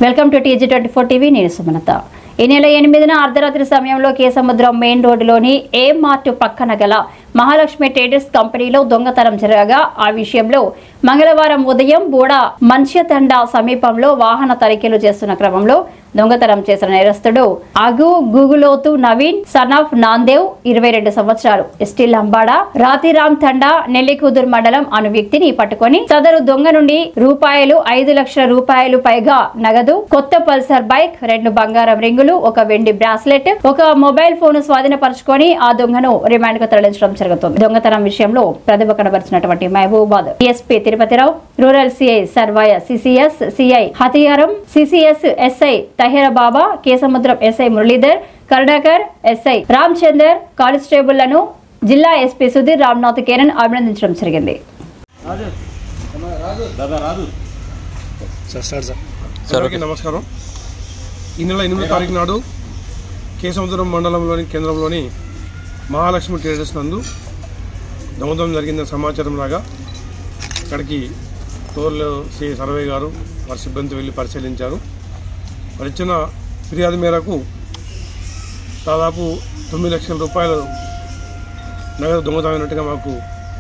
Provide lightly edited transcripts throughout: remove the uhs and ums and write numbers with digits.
Welcome to TG24 TV. నేను సుమలత. ఈ నెల 8న అర్ధరాత్రి సమయంలో కేసముద్రం మెయిన్ రోడ్డులోని ఏ మార్ట్ పక్కన గల మహాలక్ష్మి ట్రేడర్స్ కంపెనీలో దొంగతనం జరగగా ఆ విషయంలో మంగళవారం ఉదయం బోడ మంచ్యతండ సమీపంలో వాహన తనిఖీలు చేస్తున్న క్రమంలో దొంగతనం చేసిన నేరస్తుడు అగు గూగులోతు నవీన్ సన్ ఆఫ్ నాందేవ్ 22 సంవత్సరాలు ఎస్టీ లంబాడ రాతిరామ్ తండా నెల్లికూదురు మండలం అను వ్యక్తిని పట్టుకొని సదరు దొంగ నుండి ₹5 లక్షల పైగా నగదు, కొత్త పల్సర్ బైక్, 2 బంగారం రింగులు, ఒక వెండి బ్రాస్లెట్, ఒక మొబైల్ ఫోన్ స్వాధీనపరుచుకొని ఆ దొంగను రిమాండ్ కు తరలించడం జరుగుతుంది. దొంగతనం విషయంలో ప్రతిభ కనబరిచినటువంటి Mahabubabad SP Tirupati Rao, rural CI Sarvaya, CCS CI హతియారం, CCS SI Tahera Baba, Kesamudram SI Muralidhar, Karunakar, SI Ramachandar, కానిస్టేబుళ్లను జిల్లా ఎస్పీ సుధీర్ రామ్నాథ్ కేరన్ అభినందించడం జరిగింది. నమస్కారం. ఈ నెల 8వ తారీఖు నాడు కేసముద్రం మండలంలోని కేంద్రంలోని మహాలక్ష్మి ట్రేడర్స్ నందు దొంగతనం జరిగిందని సమాచారం రాగా అక్కడికి టోర్లో సిఐ సర్వే గారు వారి సిబ్బంది వెళ్ళి పరిశీలించారు. వారు ఇచ్చిన ఫిర్యాదు మేరకు దాదాపు ₹9 లక్షల నగదు దొంగతనమైనట్టుగా మాకు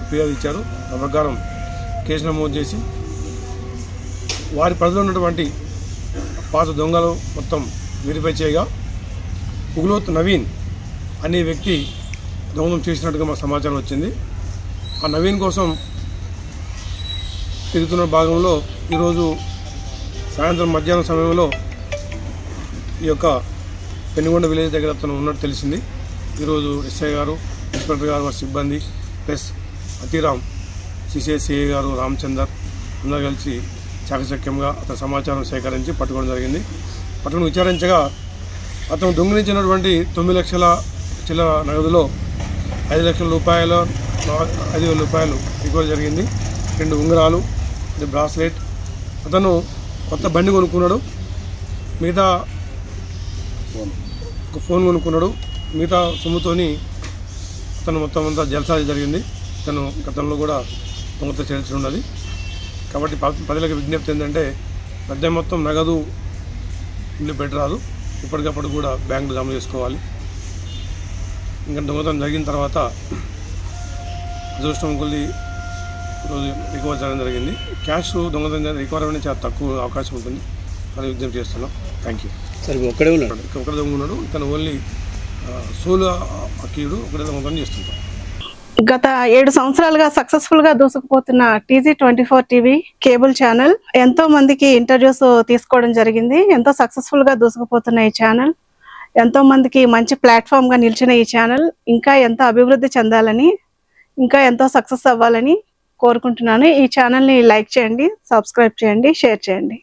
ఫిర్యాదు ఇచ్చారు. ఆ ప్రకారం కేసు నమోదు చేసి వారి పరిధిలో ఉన్నటువంటి పాత దొంగలు మొత్తం వెరిఫై చేయగా ఉగులోత్ నవీన్ అనే వ్యక్తి దొంగతనం చేసినట్టుగా మాకు సమాచారం వచ్చింది. ఆ నవీన్ కోసం తిరుగుతున్న భాగంలో ఈరోజు సాయంత్రం మధ్యాహ్నం సమయంలో ఈ యొక్క పెనుగొండ విలేజ్ దగ్గర అతను ఉన్నట్టు తెలిసింది. ఈరోజు ఎస్ఐ గారు, ఇన్స్పెక్టర్ గారు, వారి సిబ్బంది ప్లస్ అతిరామ్, సిసిఐ గారు, రామచందర్ అందరూ కలిసి చాకచక్యంగా అతని సమాచారం సేకరించి పట్టుకోవడం జరిగింది. పట్టుకుని విచారించగా అతను దొంగిలించినటువంటి ₹9 లక్షల చిల్లర నగదులో ₹5 లక్షల ₹5,000 రికవరీ జరిగింది. 2 ఉంగరాలు, బ్రాస్లెట్. అతను కొత్త బండి కొనుక్కున్నాడు, మిగతా ఒక ఫోన్ కొనుక్కున్నాడు. మిగతా సొమ్ముతోని అతను మొత్తం అంతా జల్సా జరిగింది. తను గతంలో కూడా దొంగత చరిత్ర ఉన్నది. కాబట్టి ప్రజలకు విజ్ఞప్తి ఏంటంటే పెద్ద మొత్తం నగదు ఇల్లు పెట్టరాదు, ఇప్పటికప్పుడు కూడా బ్యాంకులు జమ చేసుకోవాలి. ఇంకా దొంగతనం జరిగిన తర్వాత అదృష్టం కొద్ది ఈరోజు రికవర్ చేయడం జరిగింది. క్యాష్ దొంగతనం రికవర్ అనేది చాలా తక్కువ అవకాశం ఉంటుంది అని విజ్ఞప్తి చేస్తున్నాం. Thank you. సరే, ఒక్కడే దొంగ ఉన్నాడు. ఇతను ఓన్లీ సోలు అక్కీయుడు, ఒకటే దొంగతనం చేస్తుంటాం. గత 7 సంవత్సరాలుగా సక్సెస్ఫుల్ గా దూసుకుపోతున్న TG24 టీవీ కేబుల్ ఛానల్ ఎంతో మందికి ఇంటర్వ్యూస్ తీసుకోవడం జరిగింది. ఎంతో సక్సెస్ఫుల్ గా దూసుకుపోతున్న ఈ ఛానల్, ఎంతో మందికి మంచి ప్లాట్ఫామ్ గా నిలిచిన ఈ ఛానల్ ఇంకా ఎంతో అభివృద్ధి చెందాలని, ఇంకా ఎంతో సక్సెస్ అవ్వాలని కోరుకుంటున్నాను. ఈ ఛానల్ని లైక్ చేయండి, సబ్స్క్రైబ్ చేయండి, షేర్ చేయండి.